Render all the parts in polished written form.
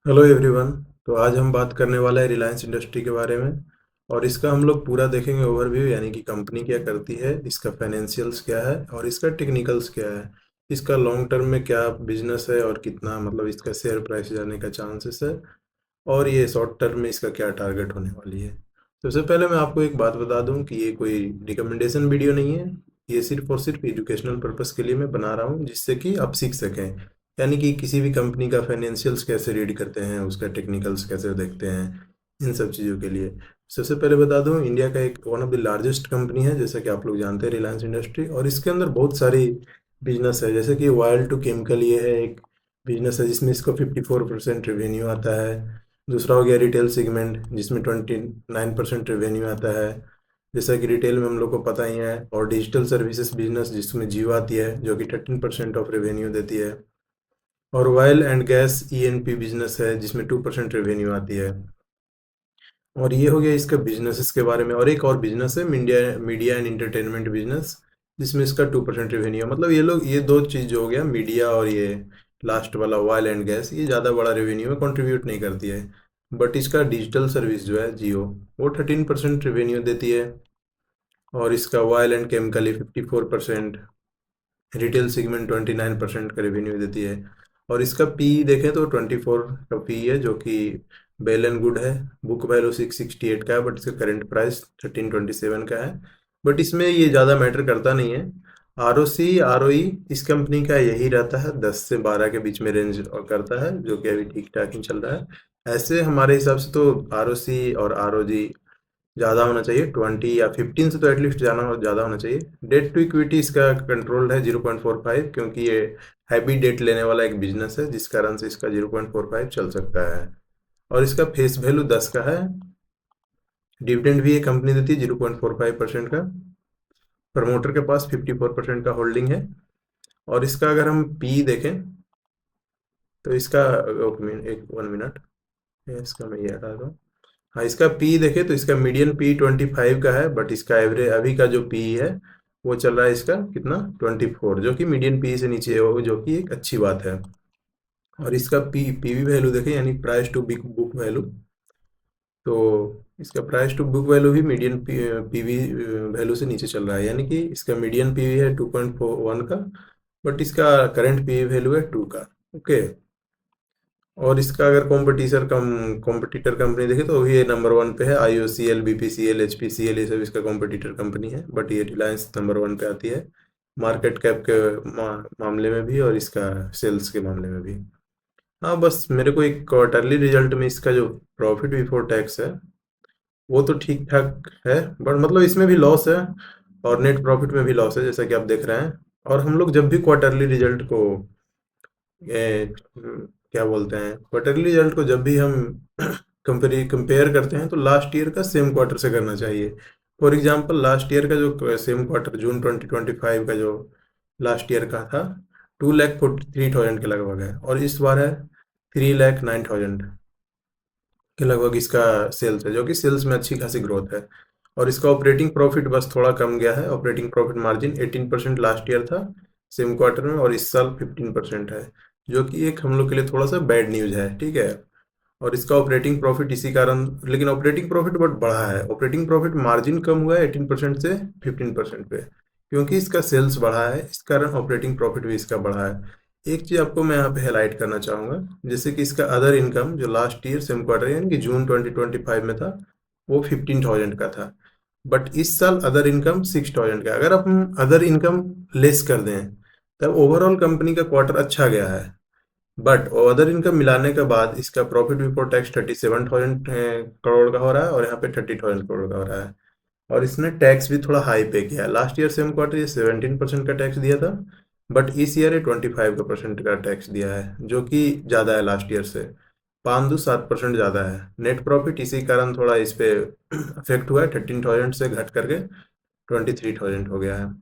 Hello everyone. तो आज हम बात करने वाला है रिलायंस इंडस्ट्री के बारे में। और इसका हम लोग पूरा देखेंगे ओवरव्यू, यानी कि कंपनी क्या करती है, इसका फाइनेंशियल्स क्या है और इसका टेक्निकल्स क्या है, इसका लॉन्ग टर्म में क्या बिजनेस है और कितना मतलब इसका शेयर प्राइस जाने का चांसेस है, और ये शॉर्ट टर्म में इसका क्या टारगेट होने वाली है। सबसे पहले मैं आपको एक बात बता दूं कि ये कोई रिकमेंडेशन वीडियो नहीं है। ये सिर्फ और सिर्फ एजुकेशनल पर्पस के लिए मैं बना रहा हूँ, जिससे कि आप सीख सकें, यानी कि किसी भी कंपनी का फाइनेंशियल्स कैसे रीड करते हैं, उसका टेक्निकल्स कैसे देखते हैं, इन सब चीज़ों के लिए। सबसे पहले बता दूं, इंडिया का एक one of the largest company है, जैसा कि आप लोग जानते हैं, रिलायंस इंडस्ट्री। और इसके अंदर बहुत सारी बिजनेस है, जैसे कि वायल टू केमिकल, ये है एक बिजनेस है जिसमें इसको 54% रेवेन्यू आता है। दूसरा हो गया रिटेल सेगमेंट, जिसमें 29% रेवेन्यू आता है, जैसा कि रिटेल में हम लोग को पता ही है। और डिजिटल सर्विसेज बिजनेस, जिसमें जियो आती है, जो कि 13% ऑफ रेवेन्यू देती है। और oil and gas ENP business है, जिसमें 2% रेवेन्यू आती है। और ये हो गया इसका बिजनेसेस के बारे में। और एक और बिजनेस है media media and entertainment business, जिसमें इसका 2% रेवेन्यू है। मतलब ये लोग, ये दो चीज़ जो हो गया, मीडिया और ये लास्ट वाला ऑयल एंड गैस, ये ज़्यादा बड़ा रेवेन्यू में कंट्रीब्यूट नहीं करती है। बट इसका डिजिटल सर्विस जो है जियो, वो 13% रेवेन्यू देती है। और इसका oil and chemical 54%, retail segment 29% का रेवेन्यू देती है। और इसका पी देखें तो 24 का पी है, जो कि वेल एंड गुड है। बुक वैल्यू 668 का है, बट इसका करंट प्राइस 1327 का है। बट इसमें ये ज़्यादा मैटर करता नहीं है। R O C R O ई इस कंपनी का यही रहता है, 10 से 12 के बीच में रेंज और करता है, जो कि अभी ठीक ठाक ही चल रहा है। ऐसे हमारे हिसाब से तो आर ओ सी और आर ओ जी ज़्यादा होना चाहिए, 20 या 15 से तो एटलीस्ट जाना ज़्यादा होना चाहिए। डेट टू इक्विटी इसका कंट्रोल्ड है 0.45, क्योंकि ये हैवी डेट लेने वाला एक बिजनेस है, जिस कारण से इसका 0.45 चल सकता है। और इसका फेस वैल्यू 10 का है। डिविडेंड भी ये कंपनी देती है 0.45% का। प्रमोटर के पास 54% का होल्डिंग है। और इसका अगर हम पी देखें तो इसका, एक 1 मिनट, इसका मैं ये हटा दूँ। हाँ, इसका पी देखे तो इसका मीडियन पी 25 का है, बट इसका एवरेज अभी का जो पी है वो चल रहा है इसका कितना, 24, जो कि मीडियन पी से नीचे है, जो कि एक अच्छी बात है। और इसका पीवी वैल्यू देखें, यानी price to big book value, तो इसका प्राइस टू बुक वैल्यू भी मीडियन पीवी वैल्यू से नीचे चल रहा है, यानी कि इसका मीडियन पीवी है 2.41 का, बट इसका करंट पीवी वैल्यू है 2 का। ओके। और इसका अगर कॉम्पिटिटर कंपनी देखे तो ये नंबर 1 पे है, IOCL, BPCL, HPCL, ये सब इसका कॉम्पिटिटर कंपनी है। बट ये रिलायंस नंबर 1 पे आती है, मार्केट कैप के मामले में भी और इसका सेल्स के मामले में भी। हाँ, बस मेरे को एक क्वार्टरली रिजल्ट में इसका जो प्रॉफिट बिफोर टैक्स है वो तो ठीक ठाक है, बट मतलब इसमें भी लॉस है, और नेट प्रॉफिट में भी लॉस है, जैसा कि आप देख रहे हैं। और हम लोग जब भी क्वार्टरली रिजल्ट को क्या बोलते हैं, क्वार्टरली रिजल्ट को जब भी हम कंपेयर करते हैं, तो लास्ट ईयर का सेम क्वार्टर से करना चाहिए। फॉर एग्जांपल, लास्ट ईयर का जो सेम क्वार्टर जून 2025 का जो लास्ट ईयर का था, 2,43,000 के लगभग है, और इस बार है 3,09,000 के लगभग इसका सेल्स है, जो कि सेल्स में अच्छी खासी ग्रोथ है। और इसका ऑपरेटिंग प्रॉफिट बस थोड़ा कम गया है। Operating profit margin 18% last year था सेम क्वार्टर में, और इस साल 15% है, जो कि एक हम लोग के लिए थोड़ा सा बैड न्यूज़ है, ठीक है। और इसका ऑपरेटिंग प्रॉफिट इसी कारण, लेकिन ऑपरेटिंग प्रॉफिट बहुत बढ़ा है। ऑपरेटिंग प्रॉफिट मार्जिन कम हुआ है 18% से 15% पे, क्योंकि इसका सेल्स बढ़ा है, इस कारण ऑपरेटिंग प्रॉफिट भी इसका बढ़ा है। एक चीज़ आपको मैं यहाँ पे हाईलाइट करना चाहूँगा, जैसे कि इसका अदर इनकम जो लास्ट ईयर सेम क्वार्टर यानी कि जून 2025 में था, वो 15,000 का था। बट इस साल अदर इनकम 6,000 का है। अगर हम अदर इनकम लेस कर दें, तब ओवरऑल कंपनी का क्वार्टर अच्छा गया है। बट अदर इनकम मिलाने के बाद इसका प्रॉफिट बिफोर टैक्स 37,000 करोड़ का हो रहा है, और यहाँ पे 30,000 करोड़ का हो रहा है। और इसने टैक्स भी थोड़ा हाई पे किया है। लास्ट ईयर सेम क्वार्टर ये 17% का टैक्स दिया था, बट इस ईयर ये 25% का टैक्स दिया है, जो कि ज़्यादा है लास्ट ईयर से, 5-7% ज़्यादा है। नेट प्रॉफिट इसी कारण थोड़ा इस पे अफेक्ट हुआ है, 13,000 से घट करके 23,000 हो गया है।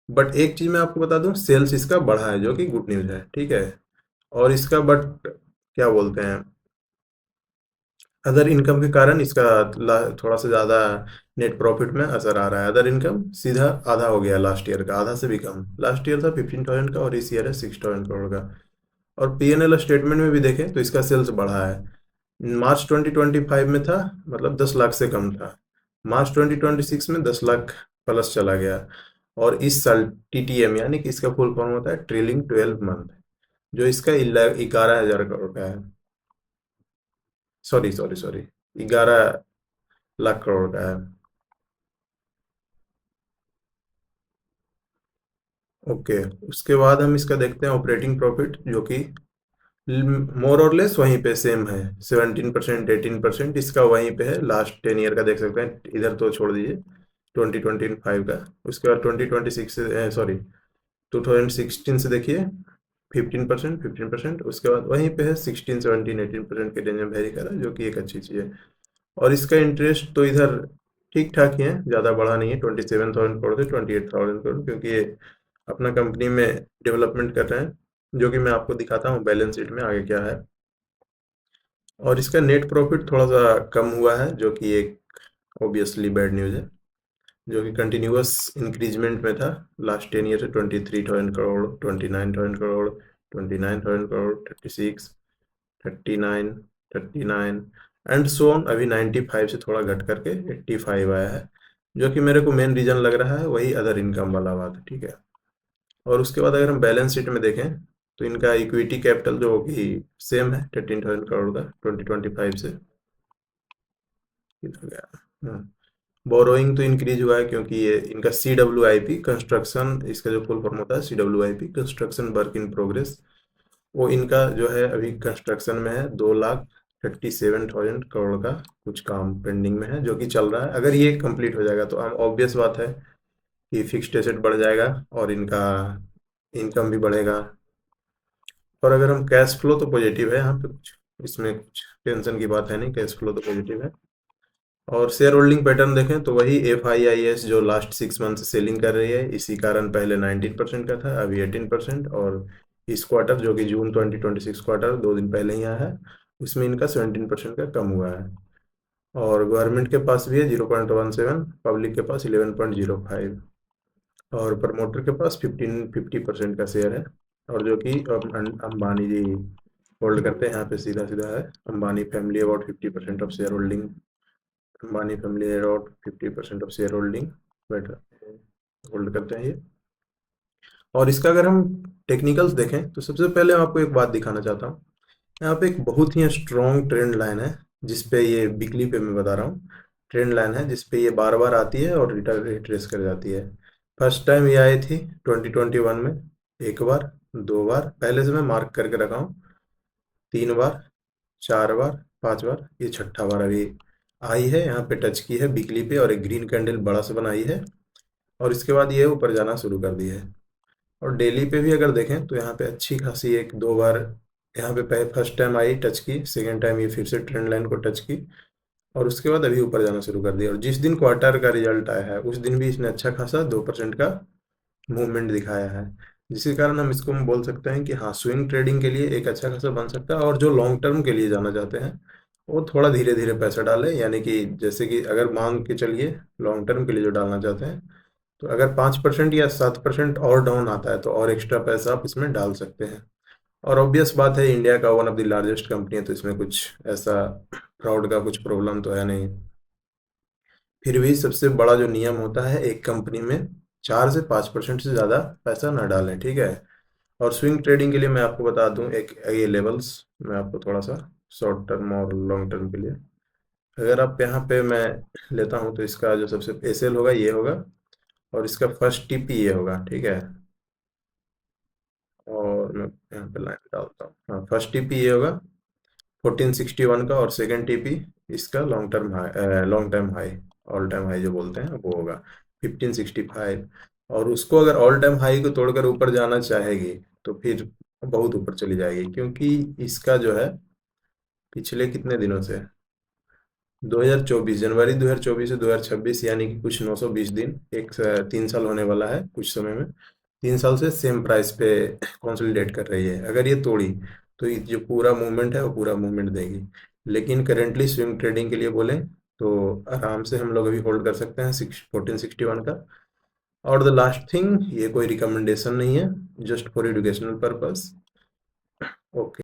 बट एक चीज़ मैं आपको बता दूं, सेल्स इसका बढ़ा है, जो कि गुड न्यूज़ है, ठीक है। और इसका बट क्या बोलते हैं, अदर इनकम के कारण इसका थोड़ा सा ज़्यादा नेट प्रॉफिट में असर आ रहा है। अदर इनकम सीधा आधा हो गया लास्ट ईयर का, आधा से भी कम। लास्ट ईयर था 15,000 का, और इस ईयर है 6,000 करोड़ का। और पीएनएल स्टेटमेंट में भी देखें तो इसका सेल्स बढ़ा है। मार्च 2025 में था, मतलब 10 लाख से कम था। मार्च 2026 में 10 लाख प्लस चला गया। और इस साल टीटीएम, यानी कि इसका फुल फॉर्म होता है ट्रेलिंग 12 मंथ, जो इसका 11,000 करोड़ का है। Sorry sorry sorry, 11 lakh crore का है। ओके, उसके बाद हम इसका देखते हैं ऑपरेटिंग प्रॉफिट, जो कि मोर और लेस वहीं पे सेम है। 17%, 18% इसका वहीं पे है। लास्ट 10 ईयर का देख सकते हैं, इधर तो छोड़ दीजिए, 2025 का। उसके बाद 2026 से, सॉरी, 2016 से देखिए, 15%, 15%। उसके बाद वहीं पे है 16, 17, 18% के रेंज में वेरी कर रहा है, जो कि एक अच्छी चीज़ है। और इसका इंटरेस्ट तो इधर ठीक ठाक ही है, ज़्यादा बढ़ा नहीं है, 27,000 करोड़ से 28,000 करोड़, क्योंकि ये अपना कंपनी में डेवलपमेंट कर रहे हैं, जो कि मैं आपको दिखाता हूँ बैलेंस शीट में आगे क्या है। और इसका नेट प्रॉफिट थोड़ा सा कम हुआ है, जो कि एक ऑब्वियसली बैड न्यूज़ है, जो कि कंटिन्यूअस इंक्रीजमेंट में था लास्ट 10 ईयर से। 23,000 crore, 29,000 crore, 29,000 crore, 36, 39, 39 and so on. अभी 95 से थोड़ा घट करके 85 आया है, जो कि मेरे को मेन रीजन लग रहा है वही अदर इनकम वाला बात है, ठीक है। और उसके बाद अगर हम बैलेंस शीट में देखें तो इनका इक्विटी कैपिटल जो कि सेम है 13,000 करोड़ का 2025 से। किधर गया? बोरोइंग तो इंक्रीज हुआ है, क्योंकि ये इनका CWIP कंस्ट्रक्शन, इसका जो फुल फॉर्म होता है CWIP construction work in progress, वो इनका जो है अभी कंस्ट्रक्शन में है। 2,37,000 करोड़ का कुछ काम पेंडिंग में है, जो कि चल रहा है। अगर ये कंप्लीट हो जाएगा तो हम ऑब्वियस बात है कि फिक्स्ड एसेट बढ़ जाएगा और इनका इनकम भी बढ़ेगा। और अगर हम कैश फ्लो तो पॉजिटिव है यहाँ पे, कुछ इसमें कुछ टेंशन की बात है नहीं, कैश फ्लो तो पॉजिटिव है। और शेयर होल्डिंग पैटर्न देखें तो वही FIIS जो लास्ट 6 मंथ से सेलिंग कर रही है, इसी कारण पहले 19% का था, अभी 18%। और इस क्वार्टर जो कि जून 2026 क्वार्टर 2 दिन पहले ही आया है, उसमें इनका 17% का कम हुआ है। और गवर्नमेंट के पास भी है 0.17, पब्लिक के पास 11.05, और प्रमोटर के पास 50% का शेयर है। और जो कि अंबानी जी होल्ड करते हैं, यहाँ पे सीधा सीधा है Ambani family about 50% of share holding. Ambani family around 50% of share holding but hold करते हैं ये। और इसका अगर हम टेक्निकल्स देखें तो सबसे पहले मैं आपको एक बात दिखाना चाहता हूँ। यहाँ पे एक बहुत ही स्ट्रॉन्ग ट्रेंड लाइन है, जिसपे ये वीकली पे मैं बता रहा हूँ, ट्रेंड लाइन है जिसपे ये बार बार आती है और रिट्रेस कर जाती है। फर्स्ट टाइम ये आई थी 2021 में, एक बार, 2 बार, पहले से मैं मार्क करके रखा हूँ, 3 बार, 4 बार, 5 बार, ये छठा बार अभी आई है। यहाँ पे टच की है वीकली पे और एक ग्रीन कैंडल बड़ा सा बनाई है, और इसके बाद ये ऊपर जाना शुरू कर दी है। और डेली पे भी अगर देखें तो यहाँ पे अच्छी खासी 1-2 बार यहाँ पे फर्स्ट टाइम आई, टच की, सेकेंड टाइम ये फिर से ट्रेंड लाइन को टच की, और उसके बाद अभी ऊपर जाना शुरू कर दिया। और जिस दिन क्वार्टर का रिजल्ट आया है उस दिन भी इसने अच्छा खासा 2% का मूवमेंट दिखाया है, जिसके कारण हम इसको हम बोल सकते हैं कि हाँ, स्विंग ट्रेडिंग के लिए एक अच्छा खासा बन सकता है। और जो लॉन्ग टर्म के लिए जाना चाहते हैं वो थोड़ा धीरे धीरे पैसा डालें, यानी कि जैसे कि अगर मान के चलिए लॉन्ग टर्म के लिए जो डालना चाहते हैं, तो अगर 5% या 7% और डाउन आता है तो और एक्स्ट्रा पैसा आप इसमें डाल सकते हैं। और ऑब्वियस बात है, इंडिया का one of the largest company है, तो इसमें कुछ ऐसा फ्रॉड का कुछ प्रॉब्लम तो है नहीं। फिर भी सबसे बड़ा जो नियम होता है एक कंपनी में, 4 से 5% से ज़्यादा पैसा ना डालें, ठीक है। और स्विंग ट्रेडिंग के लिए मैं आपको बता दूं एक ये लेवल्स, मैं आपको थोड़ा सा शॉर्ट टर्म और लॉन्ग टर्म के लिए, अगर आप यहाँ पे मैं लेता हूँ तो इसका जो सबसे एसएल होगा ये होगा, और इसका फर्स्ट टीपी ये होगा, ठीक है। और मैं यहाँ पे लाइन डालता हूँ, हाँ, फर्स्ट टीपी ये होगा 1461 का, और सेकंड टीपी इसका long term high, long term high, all time high जो बोलते हैं वो होगा 1565। और उसको अगर ऑल टाइम हाई को तोड़कर ऊपर जाना चाहेगी तो फिर बहुत ऊपर चली जाएगी, क्योंकि इसका जो है पिछले कितने दिनों से, 2024, जनवरी 2024 से 2026, यानी कि कुछ 920 दिन, 3 साल होने वाला है कुछ समय में। 3 साल से सेम प्राइस पे कंसोलिडेट कर रही है। अगर ये तोड़ी तो ये जो पूरा मूवमेंट है वो पूरा मूवमेंट देगी। लेकिन करेंटली स्विंग ट्रेडिंग के लिए बोलें तो आराम से हम लोग अभी होल्ड कर सकते हैं 1461 का। और द लास्ट थिंग, ये कोई रिकमेंडेशन नहीं है, just for educational purpose. Okay.